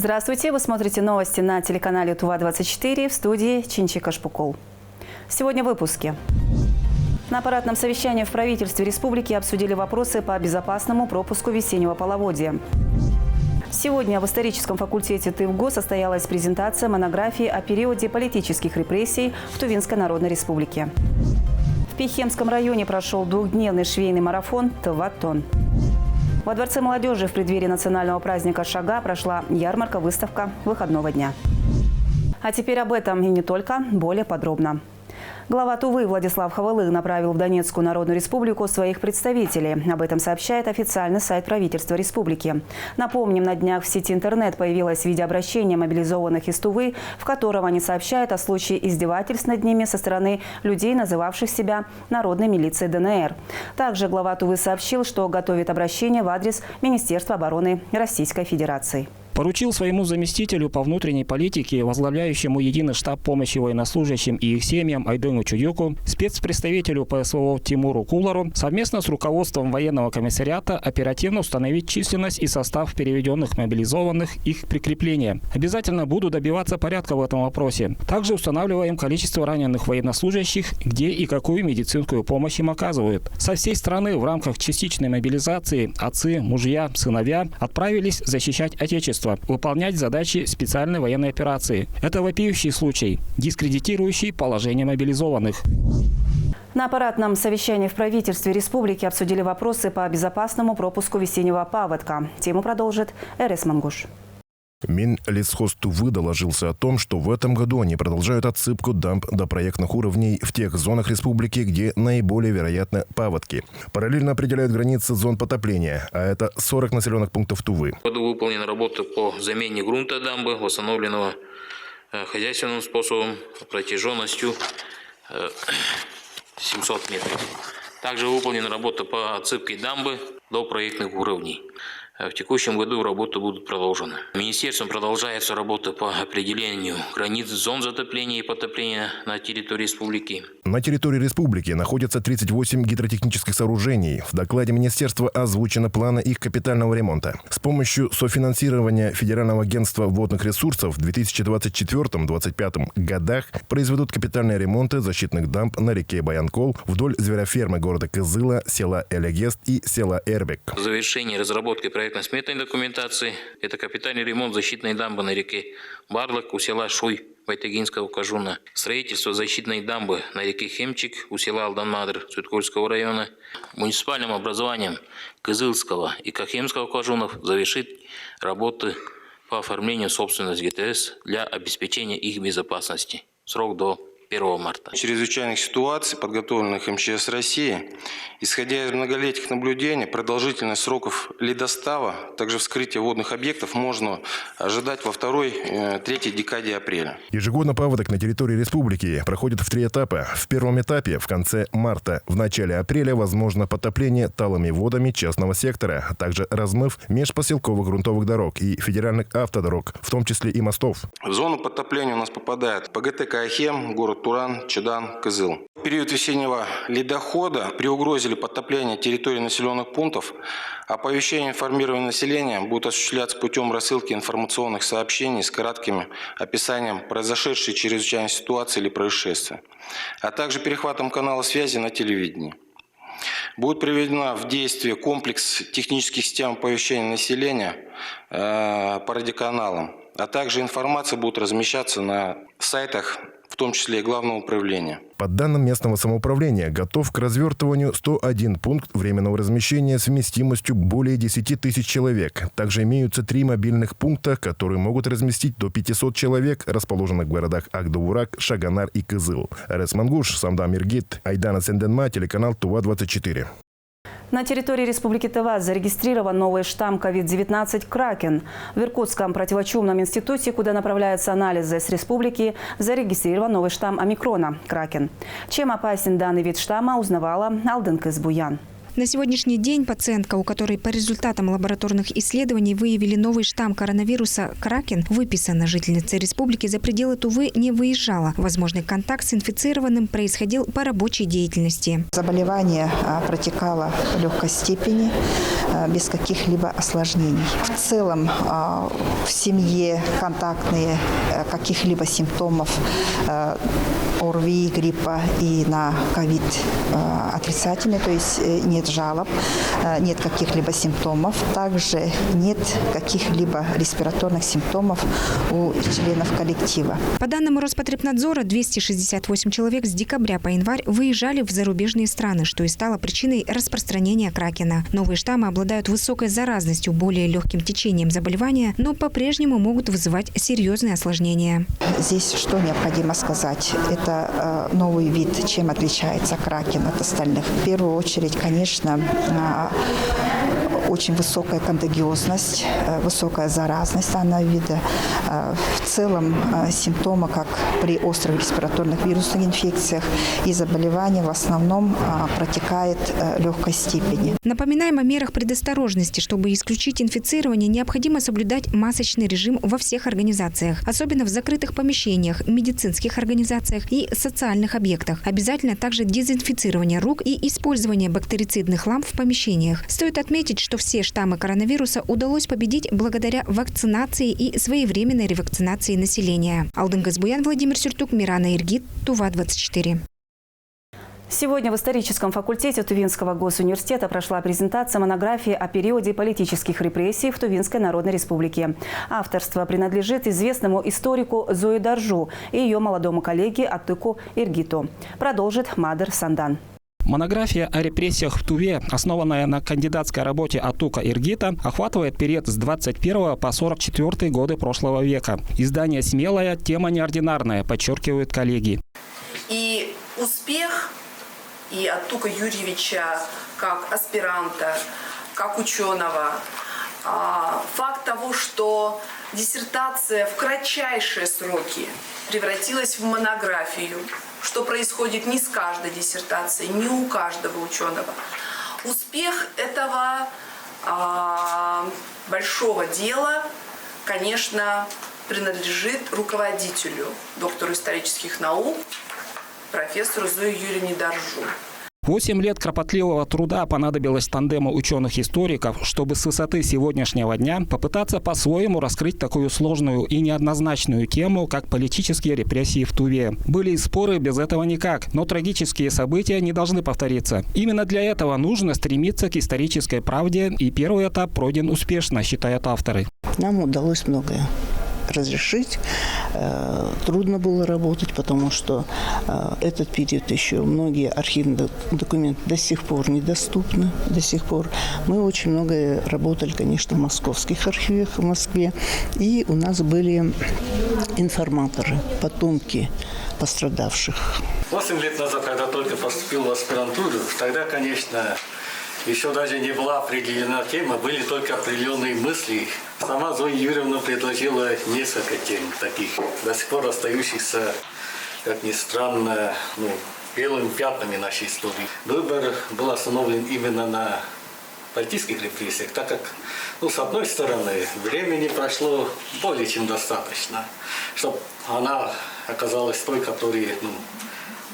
Здравствуйте! Вы смотрите новости на телеканале ТУВА-24, в студии Чинчика Шпукол. Сегодня в выпуске. На аппаратном совещании в правительстве республики обсудили вопросы по безопасному пропуску весеннего половодья. Сегодня в историческом факультете ТывГО состоялась презентация монографии о периоде политических репрессий в Тувинской Народной Республике. В Пихемском районе прошел двухдневный швейный марафон «ТывАТон». Во Дворце молодежи в преддверии национального праздника Шага прошла ярмарка-выставка выходного дня. А теперь об этом и не только, более подробно. Глава Тувы Владислав Хавалых направил в Донецкую Народную Республику своих представителей. Об этом сообщает официальный сайт правительства республики. Напомним, на днях в сети интернет появилось видеообращение мобилизованных из Тувы, в котором они сообщают о случае издевательств над ними со стороны людей, называвших себя народной милицией ДНР. Также глава Тувы сообщил, что готовит обращение в адрес Министерства обороны Российской Федерации. Поручил своему заместителю по внутренней политике, возглавляющему единый штаб помощи военнослужащим и их семьям Айдену Чуюку, спецпредставителю ПСВО Тимуру Кулару совместно с руководством военного комиссариата оперативно установить численность и состав переведенных мобилизованных, их прикрепления. Обязательно буду добиваться порядка в этом вопросе. Также устанавливаем количество раненых военнослужащих, где и какую медицинскую помощь им оказывают. Со всей страны в рамках частичной мобилизации отцы, мужья, сыновья отправились защищать Отечество, выполнять задачи специальной военной операции. Это вопиющий случай, дискредитирующий положение мобилизованных. На аппаратном совещании в правительстве республики обсудили вопросы по безопасному пропуску весеннего паводка. Тему продолжит Эрес Мангуш. Минлесхоз Тувы доложился о том, что в этом году они продолжают отсыпку дамб до проектных уровней в тех зонах республики, где наиболее вероятны паводки. Параллельно определяют границы зон потопления, а это 40 населенных пунктов Тувы. В году выполнена работа по замене грунта дамбы, восстановленного хозяйственным способом протяженностью 700 метров. Также выполнена работа по отсыпке дамбы до проектных уровней. В текущем году работы будут продолжены. Министерством продолжается работа по определению границ зон затопления и потопления на территории республики. На территории республики находятся 38 гидротехнических сооружений. В докладе министерства озвучены планы их капитального ремонта. С помощью софинансирования Федерального агентства водных ресурсов в 2024-2025 годах произведут капитальные ремонты защитных дамб на реке Баянкол вдоль зверофермы города Кызыла, села Элегест и села Эрбек. Завершение разработки проектно-сметной документации – это капитальный ремонт защитной дамбы на реке Барлык у села Шуй Байтагинского Кажуна, строительство защитной дамбы на реке Хемчик у села Алдан-Мадр Цветкольского района, муниципальным образованием Кызылского и Кахемского Кажунов завершит работы по оформлению собственности ГТС для обеспечения их безопасности. Срок до 1 марта. Чрезвычайных ситуаций, подготовленных МЧС России, исходя из многолетних наблюдений, продолжительность сроков ледостава, также вскрытия водных объектов можно ожидать во второй-третьей декаде апреля. Ежегодно паводок на территории республики проходит в 3 этапа. В первом этапе в конце марта, в начале апреля возможно потопление талыми водами частного сектора, а также размыв межпоселковых грунтовых дорог и федеральных автодорог, в том числе и мостов. В зону потопления у нас попадает ПГТ Каахем, город Туран, Чедан, Кызыл. В период весеннего ледохода при угрозе подтопления территории населенных пунктов оповещение и информирование населения будет осуществляться путем рассылки информационных сообщений с кратким описанием произошедшей чрезвычайной ситуации или происшествия, а также перехватом канала связи на телевидении. Будет приведена в действие комплекс технических систем оповещения населения по радиоканалам, а также информация будет размещаться на сайтах, в том числе и Главного управления. По данным местного самоуправления, готов к развертыванию 101 пункт временного размещения с вместимостью более 10 тысяч человек. Также имеются 3 мобильных пункта, которые могут разместить до 500 человек, расположенных в городах Агдавурак, Шаганар и Кызыл. Эрес Мангуш, Самдам Иргит, Айдана Сенденма, телеканал ТУВА-24. На территории Республики Тыва зарегистрирован новый штамм COVID-19 «Кракен». В Иркутском противочумном институте, куда направляются анализы с республики, зарегистрирован новый штамм омикрона «Кракен». Чем опасен данный вид штамма, узнавала Алденкыз Буян. На сегодняшний день пациентка, у которой по результатам лабораторных исследований выявили новый штамм коронавируса кракен, выписана. Жительница республики за пределы Тувы не выезжала. Возможный контакт с инфицированным происходил по рабочей деятельности. Заболевание протекало в легкой степени, без каких-либо осложнений. В целом в семье контактные каких-либо симптомов ОРВИ, гриппа и на ковид отрицательные, то есть нет жалоб, нет каких-либо симптомов. Также нет каких-либо респираторных симптомов у членов коллектива. По данным Роспотребнадзора, 268 человек с декабря по январь выезжали в зарубежные страны, что и стало причиной распространения кракена. Новые штаммы обладают высокой заразностью, более легким течением заболевания, но по-прежнему могут вызывать серьезные осложнения. Здесь что необходимо сказать? Это новый вид, чем отличается кракен от остальных. В первую очередь, конечно, очень высокая контагиозность, высокая заразность данного вида. В целом симптомы, как при острых респираторных вирусных инфекциях, и заболевания в основном протекает в легкой степени. Напоминаем о мерах предосторожности. Чтобы исключить инфицирование, необходимо соблюдать масочный режим во всех организациях, особенно в закрытых помещениях, медицинских организациях и социальных объектах. Обязательно также дезинфицирование рук и использование бактерицидных ламп в помещениях. Стоит отметить, что все штаммы коронавируса удалось победить благодаря вакцинации и своевременной ревакцинации населения. Алдын Газбуян, Владимир Сюртук, Мирана Иргит, Тува-24. Сегодня в историческом факультете Тувинского госуниверситета прошла презентация монографии о периоде политических репрессий в Тувинской Народной Республике. Авторство принадлежит известному историку Зое Даржу и ее молодому коллеге Атыку Иргиту. Продолжит Мадыр Сандан. Монография о репрессиях в Туве, основанная на кандидатской работе Атука Иргита, охватывает период с 21 по 44 годы прошлого века. Издание смелое, тема неординарная, подчеркивают коллеги. И успех и Атука Юрьевича как аспиранта, как ученого, факт того, что диссертация в кратчайшие сроки превратилась в монографию, что происходит не с каждой диссертацией, не у каждого ученого. Успех этого большого дела, конечно, принадлежит руководителю, доктору исторических наук, профессору Зое Юрьевне Даржу. 8 лет кропотливого труда понадобилось тандему ученых-историков, чтобы с высоты сегодняшнего дня попытаться по-своему раскрыть такую сложную и неоднозначную тему, как политические репрессии в Туве. Были и споры, без этого никак, но трагические события не должны повториться. Именно для этого нужно стремиться к исторической правде, и первый этап пройден успешно, считают авторы. Нам удалось многое разрешить. Трудно было работать, потому что этот период еще многие архивные документы до сих пор недоступны. До сих пор. Мы очень много работали, конечно, в московских архивах в Москве. И у нас были информаторы, потомки пострадавших. 8 лет назад, когда только поступил в аспирантуру, тогда, конечно, еще даже не была определена тема, были только определенные мысли. Сама Зоя Юрьевна предложила несколько тем таких, до сих пор остающихся, как ни странно, белыми пятнами нашей истории. Выбор был остановлен именно на политических репрессиях, так как, с одной стороны, времени прошло более чем достаточно, чтобы она оказалась той, которой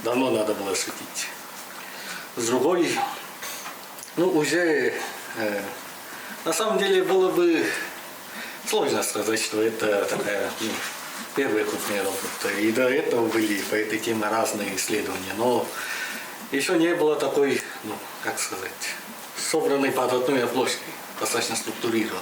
давно надо было шутить. С другой, уже на самом деле было бы сложно сказать, что это такая первая крупная работа. И до этого были по этой теме разные исследования. Но еще не было такой, собранной под одной обложкой, достаточно структурированной.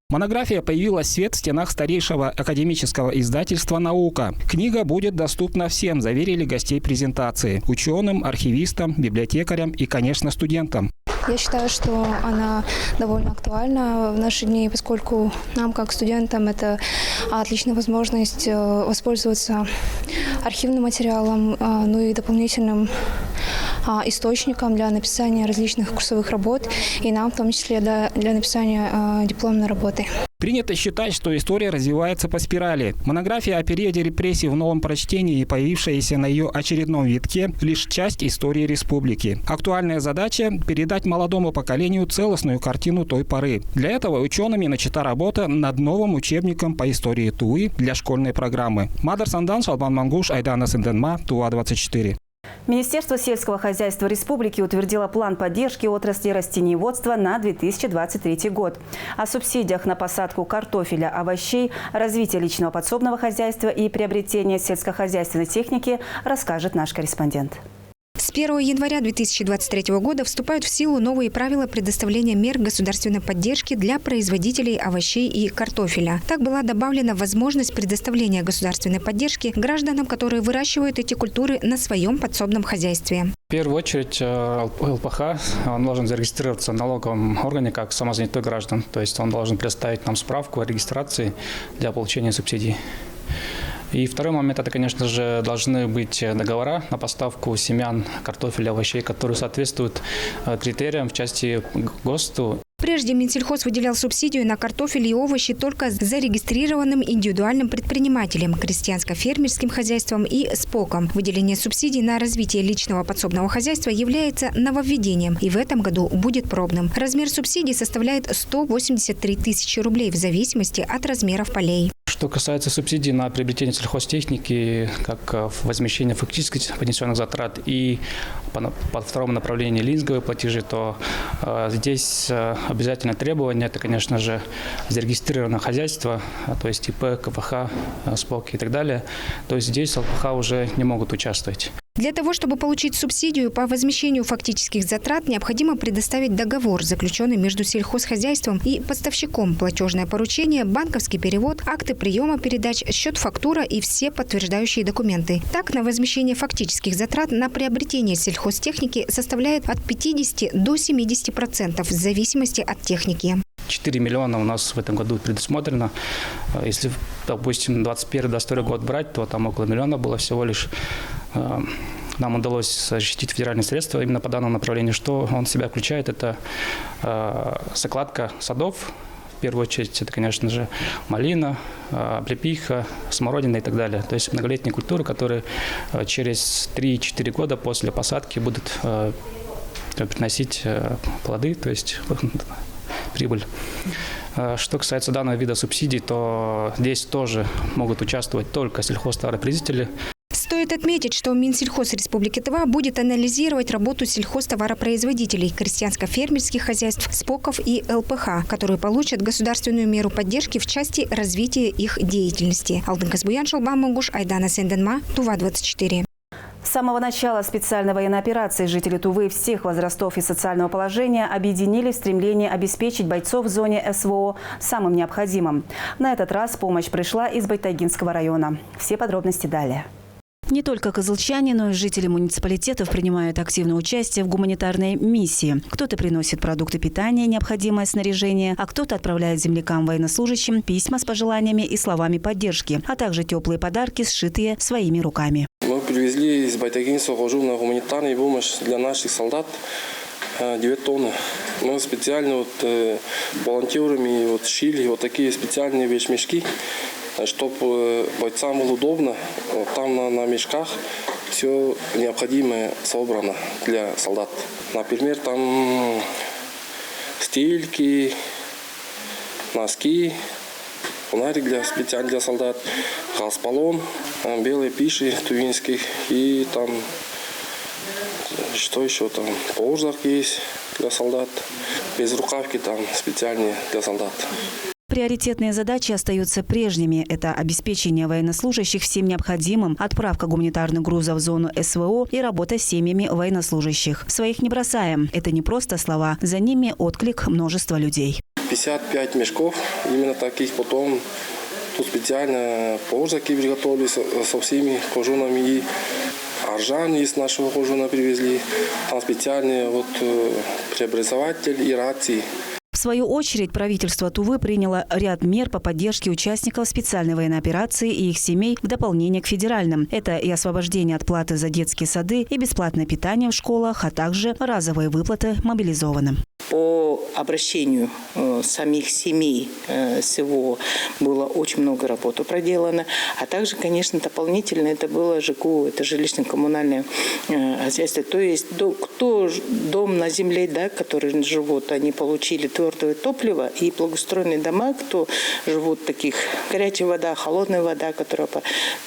Монография появилась в свет в стенах старейшего академического издательства «Наука». Книга будет доступна всем, заверили гостей презентации – ученым, архивистам, библиотекарям и, конечно, студентам. Я считаю, что она довольно актуальна в наши дни, поскольку нам, как студентам, это отличная возможность воспользоваться архивным материалом, и дополнительным источником для написания различных курсовых работ и нам, в том числе, для написания дипломной работы. Принято считать, что история развивается по спирали. Монография о периоде репрессий в новом прочтении и появившаяся на ее очередном витке – лишь часть истории республики. Актуальная задача – передать молодому поколению целостную картину той поры. Для этого учеными начата работа над новым учебником по истории Тувы для школьной программы. Мадар Сандан, Шалбан Мангуш, Айдана Сенденма, Тува-24. Министерство сельского хозяйства республики утвердило план поддержки отрасли растениеводства на 2023 год. О субсидиях на посадку картофеля, овощей, развитие личного подсобного хозяйства и приобретение сельскохозяйственной техники расскажет наш корреспондент. С 1 января 2023 года вступают в силу новые правила предоставления мер государственной поддержки для производителей овощей и картофеля. Так была добавлена возможность предоставления государственной поддержки гражданам, которые выращивают эти культуры на своем подсобном хозяйстве. В первую очередь ЛПХ он должен зарегистрироваться в налоговом органе как самозанятой граждан. То есть он должен предоставить нам справку о регистрации для получения субсидий. И второй момент – это, конечно же, должны быть договора на поставку семян, картофеля, овощей, которые соответствуют критериям в части ГОСТу. Прежде Минсельхоз выделял субсидию на картофель и овощи только зарегистрированным индивидуальным предпринимателям, крестьянско-фермерским хозяйствам и СПОКам. Выделение субсидий на развитие личного подсобного хозяйства является нововведением и в этом году будет пробным. Размер субсидий составляет 183 тысячи рублей в зависимости от размеров полей. Что касается субсидий на приобретение сельхозтехники, как возмещение фактически понесенных затрат и по второму направлению лизинговые платежи, то здесь обязательное требование – это, конечно же, зарегистрированное хозяйство, то есть ИП, КПХ, СПОК и так далее. То есть здесь ЛПХ уже не могут участвовать. Для того, чтобы получить субсидию по возмещению фактических затрат, необходимо предоставить договор, заключенный между сельхозхозяйством и поставщиком, платежное поручение, банковский перевод, акты приема передач, счет-фактура и все подтверждающие документы. Так, на возмещение фактических затрат на приобретение сельхозтехники составляет от 50 до 70% в зависимости от техники. 4 миллиона у нас в этом году предусмотрено. Если, допустим, 2021-2022 год брать, то там около миллиона было всего лишь. Нам удалось защитить федеральные средства именно по данному направлению. Что он в себя включает? Это закладка садов. В первую очередь, это, конечно же, малина, облепиха, смородина и так далее. То есть многолетние культуры, которые через 3-4 года после посадки будут приносить плоды, то есть прибыль. Что касается данного вида субсидий, то здесь тоже могут участвовать только сельхозтоваропроизводители. Стоит отметить, что Минсельхоз Республики Тыва будет анализировать работу сельхозтоваропроизводителей, крестьянско-фермерских хозяйств, СПОКов и ЛПХ, которые получат государственную меру поддержки в части развития их деятельности. Алтын Казбуян, Шалбан Мангуш, Айдана Сенденма, Тува-24. С самого начала специальной военной операции жители Тувы всех возрастов и социального положения объединили в стремлении обеспечить бойцов в зоне СВО самым необходимым. На этот раз помощь пришла из Байтагинского района. Все подробности далее. Не только козылчане, но и жители муниципалитетов принимают активное участие в гуманитарной миссии. Кто-то приносит продукты питания, необходимое снаряжение, а кто-то отправляет землякам-военнослужащим письма с пожеланиями и словами поддержки, а также теплые подарки, сшитые своими руками. Мы привезли из Байтагинского хожу гуманитарную помощь для наших солдат 9 тонн. Мы специально волонтерами шили такие специальные вещмешки, чтобы бойцам было удобно. Там на мешках все необходимое собрано для солдат. Например, там стельки, носки, фонарик специально для солдат, галспалон, белые пиши тувинских и там что еще там, повозок есть для солдат, безрукавки там специальные для солдат. Приоритетные задачи остаются прежними. Это обеспечение военнослужащих всем необходимым, отправка гуманитарных грузов в зону СВО и работа с семьями военнослужащих. Своих не бросаем. Это не просто слова. За ними отклик множества людей. 55 мешков, именно таких потом. Тут специально повозки приготовили со всеми кожунами. И аржан из нашего кожуна привезли. Там специальный преобразователь и рации. В свою очередь, правительство Тувы приняло ряд мер по поддержке участников специальной военной операции и их семей в дополнение к федеральным. Это и освобождение от платы за детские сады, и бесплатное питание в школах, а также разовые выплаты мобилизованным. По обращению самих семей СВО было очень много работы проделано. А также, конечно, дополнительно это было ЖКУ, это жилищно-коммунальное хозяйство. То есть кто дом на земле, да, которые живут, они получили твердое топливо и благоустроенные дома, кто живут таких горячая вода, холодная вода, которая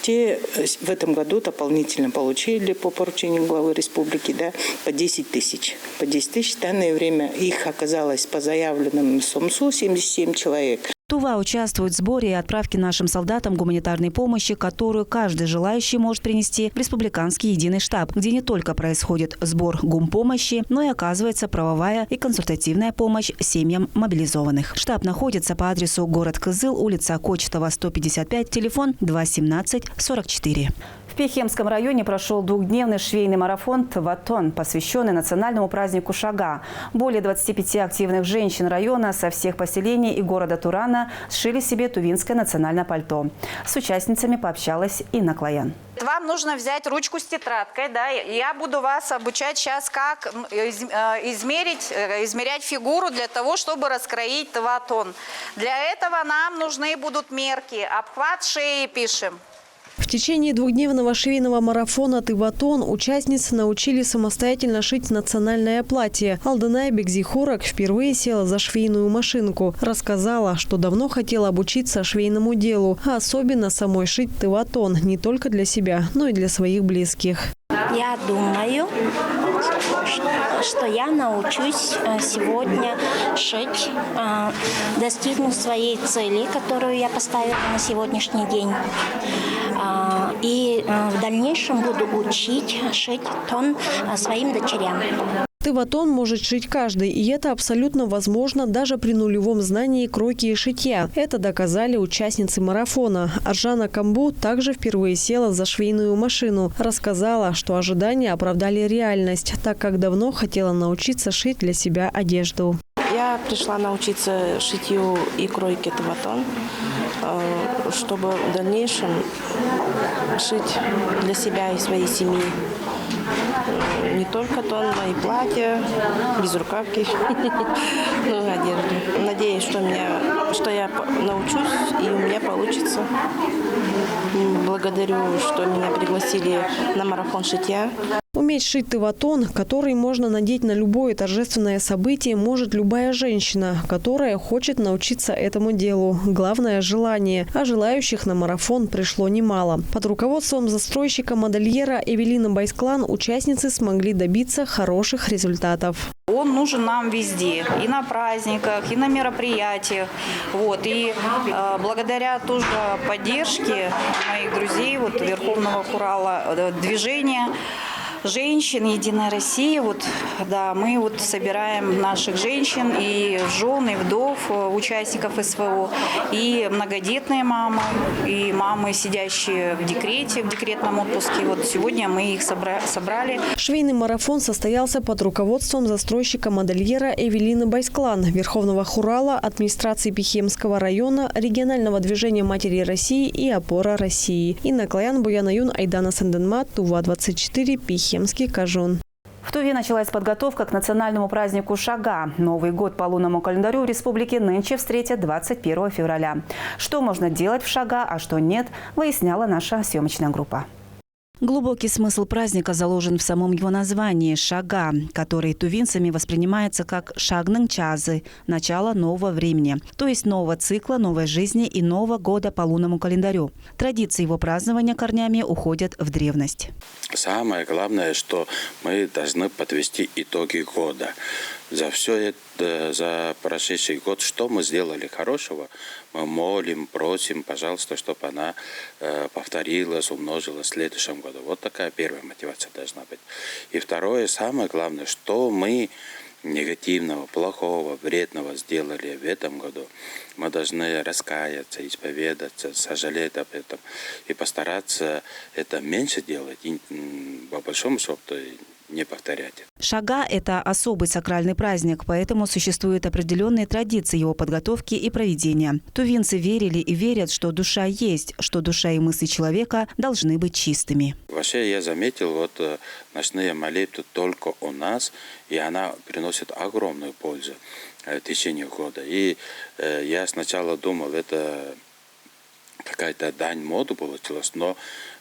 те в этом году дополнительно получили по поручению главы республики, да, по 10 тысяч. По 10 тысяч в данное время их оказалось по заявленным СОМСУ 77 человек. Тува участвует в сборе и отправке нашим солдатам гуманитарной помощи, которую каждый желающий может принести в Республиканский единый штаб, где не только происходит сбор гумпомощи, но и оказывается правовая и консультативная помощь семьям мобилизованных. Штаб находится по адресу город Кызыл, улица Кочетова, 155, телефон 217 44. В Пехемском районе прошел двухдневный швейный марафон «Тватон», посвященный национальному празднику Шага. Более 25 активных женщин района со всех поселений и города Турана сшили себе тувинское национальное пальто. С участницами пообщалась Инна Клоян. Вам нужно взять ручку с тетрадкой, да. Я буду вас обучать сейчас, как измерять фигуру для того, чтобы раскроить тватон. Для этого нам нужны будут мерки. Обхват шеи пишем. В течение двухдневного швейного марафона «Тыватон» участницы научили самостоятельно шить национальное платье. Алдынай Бекзихурак впервые села за швейную машинку. Рассказала, что давно хотела обучиться швейному делу, а особенно самой шить тыватон не только для себя, но и для своих близких. Я думаю, что я научусь сегодня шить, достигну своей цели, которую я поставила на сегодняшний день. И в дальнейшем буду учить шить тон своим дочерям. Тыватон может шить каждый, и это абсолютно возможно даже при нулевом знании кройки и шитья. Это доказали участницы марафона. Аржана Камбу также впервые села за швейную машину. Рассказала, что ожидания оправдали реальность, так как давно хотела научиться шить для себя одежду. Я пришла научиться шитью и кройке тыватон, чтобы в дальнейшем шить для себя и своей семьи. Не только тон, но и платья, безрукавки, одежду. Надеюсь, что я научусь и у меня получится. Благодарю, что меня пригласили на марафон шитья. Уметь шить тыватон, который можно надеть на любое торжественное событие, может любая женщина, которая хочет научиться этому делу. Главное – желание. А желающих на марафон пришло немало. Под руководством застройщика-модельера Эвелины Байсклан участницы смогли добиться хороших результатов. Он нужен нам везде, и на праздниках, и на мероприятиях. И благодаря тоже поддержке моих друзей, Верховного Хурала движения женщин Единой России, мы собираем наших женщин и жен, и вдов, участников СВО, и многодетные мамы, и мамы, сидящие в декрете, в декретном отпуске. Сегодня мы их собрали. Швейный марафон состоялся под руководством застройщика-модельера Эвелины Байсклан, Верховного Хурала, администрации Пехемского района, регионального движения «Матери России» и «Опора России». Инна Клоян, Буян Аюн, Айдана Санденмат, Тува-24, Пехемский кажун. В Туве началась подготовка к национальному празднику Шага. Новый год по лунному календарю в республике нынче встретят 21 февраля. Что можно делать в Шага, а что нет, выясняла наша съемочная группа. Глубокий смысл праздника заложен в самом его названии – «Шага», который тувинцами воспринимается как «Шагнын чазы» – начало нового времени, то есть нового цикла, новой жизни и нового года по лунному календарю. Традиции его празднования корнями уходят в древность. Самое главное, что мы должны подвести итоги года. За все это, за прошедший год, что мы сделали хорошего, мы молим, просим, пожалуйста, чтобы она повторилась, умножилась в следующем году. Вот такая первая мотивация должна быть. И второе, самое главное, что мы негативного, плохого, вредного сделали в этом году, мы должны раскаяться, исповедаться, сожалеть об этом и постараться это меньше делать. И, по большому счету, не повторять. Шага – это особый сакральный праздник, поэтому существуют определенные традиции его подготовки и проведения. Тувинцы верили и верят, что душа есть, что душа и мысли человека должны быть чистыми. Вообще я заметил, ночные молитвы только у нас, и она приносит огромную пользу в течение года. И я сначала думал, это какая-то дань моды получилась, но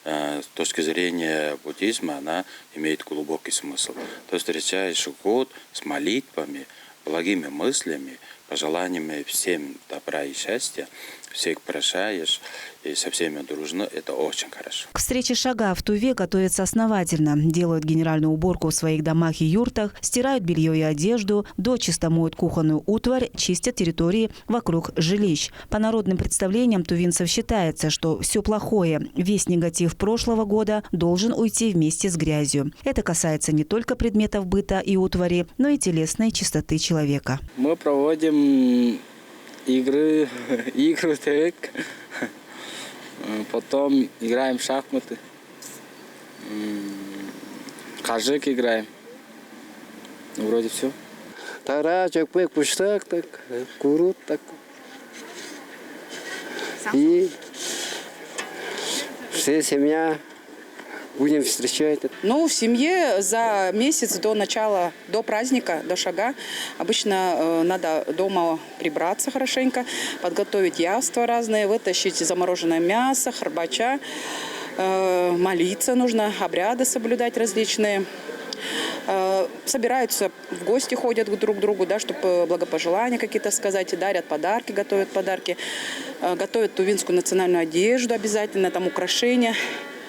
с точки зрения буддизма она имеет глубокий смысл. То есть встречаешь год с молитвами, благими мыслями, пожеланиями всем добра и счастья, всех прощаешь и со всеми дружно, это очень хорошо. К встрече Шага в Туве готовятся основательно. Делают генеральную уборку в своих домах и юртах, стирают белье и одежду, дочисто моют кухонную утварь, чистят территории вокруг жилищ. По народным представлениям тувинцев считается, что все плохое, весь негатив прошлого года должен уйти вместе с грязью. Это касается не только предметов быта и утвари, но и телесной чистоты человека. Мы проводим игры трек, потом играем в шахматы, кажик играем, вроде все. Тара, чакпек, пуштак, так, курут, так. И вся семья будем встречать. В семье за месяц до праздника, до Шага, обычно надо дома прибраться хорошенько, подготовить яства разные, вытащить замороженное мясо, харбача, молиться нужно, обряды соблюдать различные. Собираются, в гости ходят друг к другу, чтобы благопожелания какие-то сказать, дарят подарки, готовят подарки, готовят тувинскую национальную одежду обязательно, там украшения.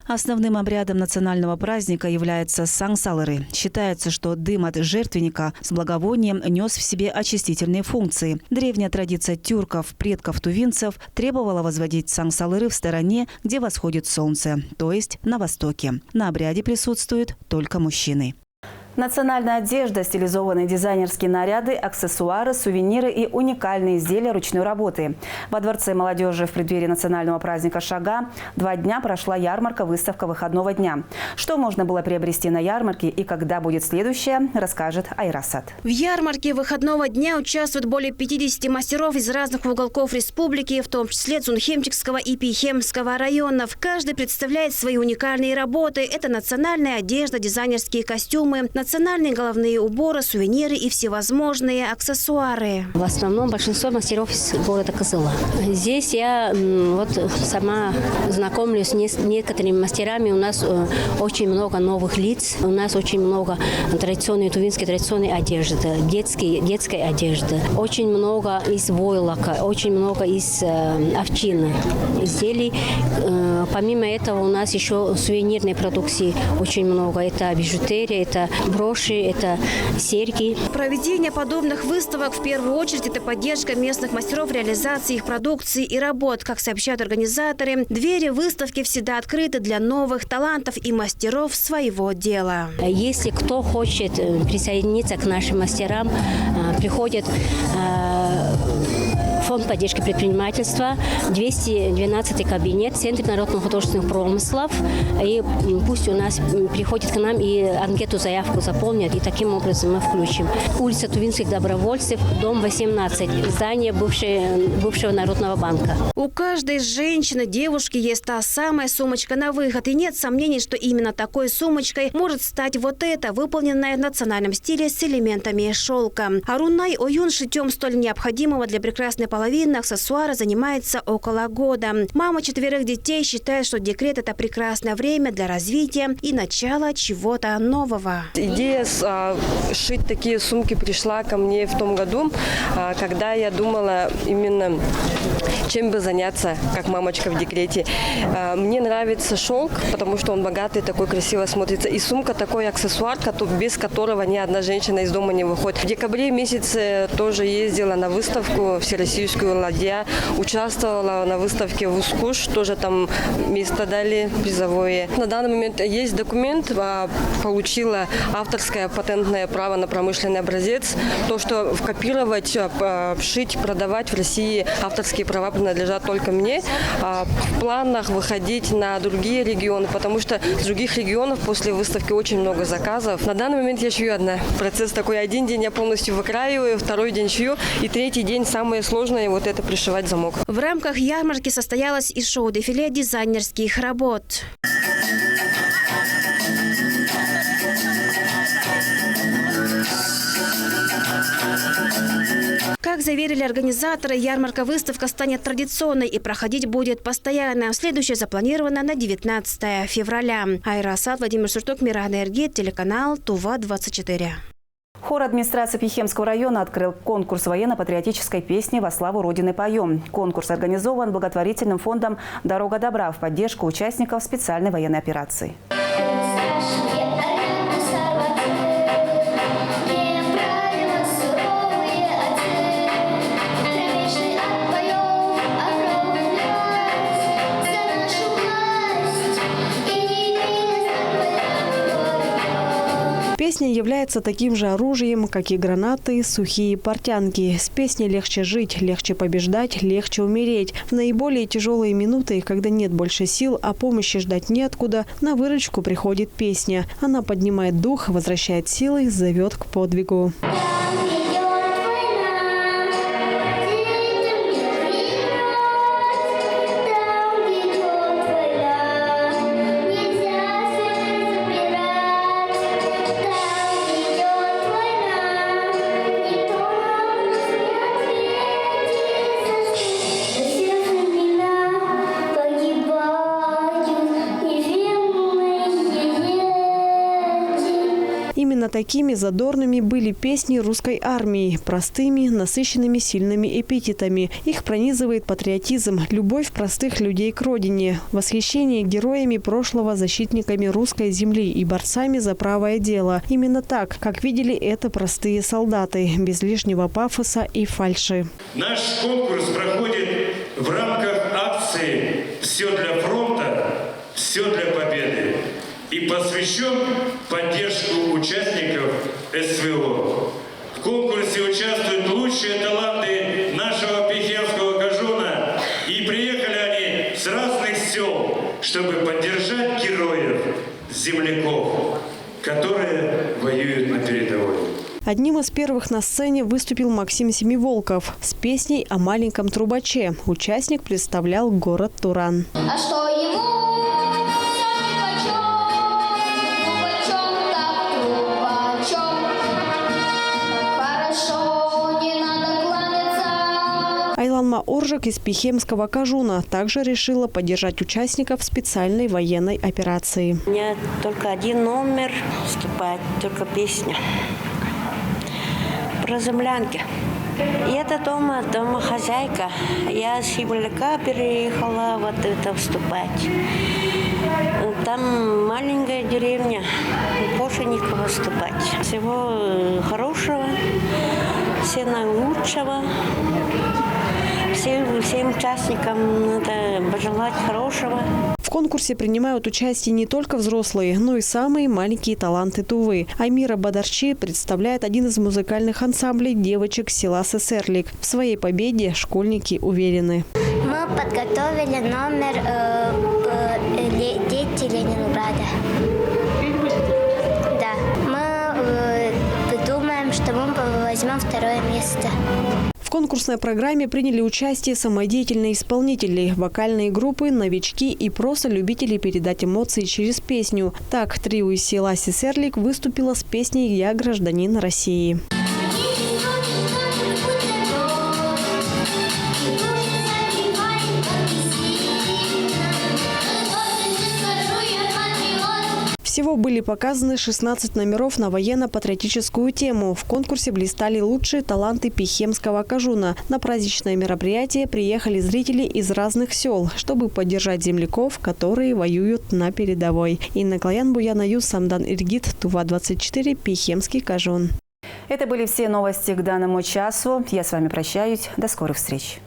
Основным обрядом национального праздника является саңсалыры. Считается, что дым от жертвенника с благовонием нес в себе очистительные функции. Древняя традиция тюрков, предков тувинцев, требовала возводить саңсалыры в стороне, где восходит солнце, то есть на востоке. На обряде присутствуют только мужчины. Национальная одежда, стилизованные дизайнерские наряды, аксессуары, сувениры и уникальные изделия ручной работы. Во Дворце молодежи в преддверии национального праздника Шага 2 дня прошла ярмарка-выставка выходного дня. Что можно было приобрести на ярмарке и когда будет следующая, расскажет Айрасат. В ярмарке выходного дня участвуют более 50 мастеров из разных уголков республики, в том числе Цунхемчикского и Пихемского районов. Каждый представляет свои уникальные работы. Это национальная одежда, дизайнерские костюмы, национальные головные уборы, сувениры и всевозможные аксессуары. В основном большинство мастеров из города Кызыла. Здесь я сама знакомлюсь с некоторыми мастерами. У нас очень много новых лиц. У нас очень много тувинской традиционной одежды, детской одежды. Очень много из войлока, очень много из овчины изделий. Помимо этого у нас еще сувенирной продукции очень много. Это бижутерия, это броши, это серьги. Проведение подобных выставок в первую очередь это поддержка местных мастеров реализации их продукции и работ. Как сообщают организаторы, двери выставки всегда открыты для новых талантов и мастеров своего дела. Если кто хочет присоединиться к нашим мастерам, приходит Фонд поддержки предпринимательства, 212 кабинет, Центр народных художественных промыслов. И пусть у нас приходит к нам и анкету, заявку заполнят, и таким образом мы включим. Улица Тувинских добровольцев, дом 18, здание бывшего Народного банка. У каждой женщины, девушки есть та самая сумочка на выход. И нет сомнений, что именно такой сумочкой может стать вот эта, выполненная в национальном стиле с элементами шелка. Арунай Оюн шитьем столь необходимого для прекрасной половины аксессуара занимается около года. Мама 4 детей считает, что декрет – это прекрасное время для развития и начала чего-то нового. Идея шить такие сумки пришла ко мне в том году, когда я думала именно, чем бы заняться, как мамочка в декрете. Мне нравится шелк, потому что он богатый, такой красиво смотрится. И сумка такой аксессуар, без которого ни одна женщина из дома не выходит. В декабре месяце тоже ездила на выставку всероссийскую Киевскую ладья. Участвовала на выставке в Ускуш, тоже там место дали призовое. На данный момент есть документ, получила авторское патентное право на промышленный образец. То, что копировать, шить, продавать в России авторские права принадлежат только мне. В планах выходить на другие регионы, потому что с других регионов после выставки очень много заказов. На данный момент я шью одна. Процесс такой: один день я полностью выкраиваю, второй день шью, и третий день самое сложное вот это пришивать замок. В рамках ярмарки состоялось и шоу-дефиле дизайнерских работ. Как заверили организаторы, ярмарка-выставка станет традиционной и проходить будет постоянно. Следующая запланирована на 19 февраля. Айра Асад, Владимир Сурток, Мирана Эргет, телеканал ТУВА-24. Хор администрации Пихемского района открыл конкурс военно-патриотической песни «Во славу Родины поем». Конкурс организован благотворительным фондом «Дорога добра» в поддержку участников специальной военной операции. Песня является таким же оружием, как и гранаты, сухие портянки. С песней легче жить, легче побеждать, легче умереть. В наиболее тяжелые минуты, когда нет больше сил, а помощи ждать неоткуда, на выручку приходит песня. Она поднимает дух, возвращает силы, зовет к подвигу. Именно такими задорными были песни русской армии, простыми, насыщенными сильными эпитетами. Их пронизывает патриотизм, любовь простых людей к родине, восхищение героями прошлого, защитниками русской земли и борцами за правое дело. Именно так, как видели это простые солдаты, без лишнего пафоса и фальши. Наш конкурс проходит в рамках акции «Все для фронта, все для победы» и посвящен поддержку участников СВО. В конкурсе участвуют лучшие таланты нашего Пихемского Кажуна, и приехали они с разных сел, чтобы поддержать героев, земляков, которые воюют на передовой. Одним из первых на сцене выступил Максим Семиволков с песней о маленьком трубаче. Участник представлял город Туран. А что ему? Айланма Оржак из Пихемского Кажуна также решила поддержать участников специальной военной операции. У меня только один номер вступает, только песня про землянки. Я-то дома хозяйка. Я с Ибляка переехала вот это вступать. Там маленькая деревня, больше никого вступать. Всего хорошего, всего наилучшего. Всем участникам надо пожелать хорошего. В конкурсе принимают участие не только взрослые, но и самые маленькие таланты Тувы. Амира Бадарчи представляет один из музыкальных ансамблей девочек села Сесерлик. В своей победе школьники уверены. Мы подготовили номер «Дети Ленинграда». Да, мы думаем, что мы возьмем второе место. В конкурсной программе приняли участие самодеятельные исполнители, вокальные группы, новички и просто любители передать эмоции через песню. Так, трио из села Сесерлик выступило с песней «Я гражданин России». Всего были показаны 16 номеров на военно-патриотическую тему. В конкурсе блистали лучшие таланты Пихемского Кажуна. На праздничное мероприятие приехали зрители из разных сел, чтобы поддержать земляков, которые воюют на передовой. Инна Клаян, Буяна Юс, Самдан Иргит, ТУВА-24, Пихемский Кажун. Это были все новости к данному часу. Я с вами прощаюсь. До скорых встреч.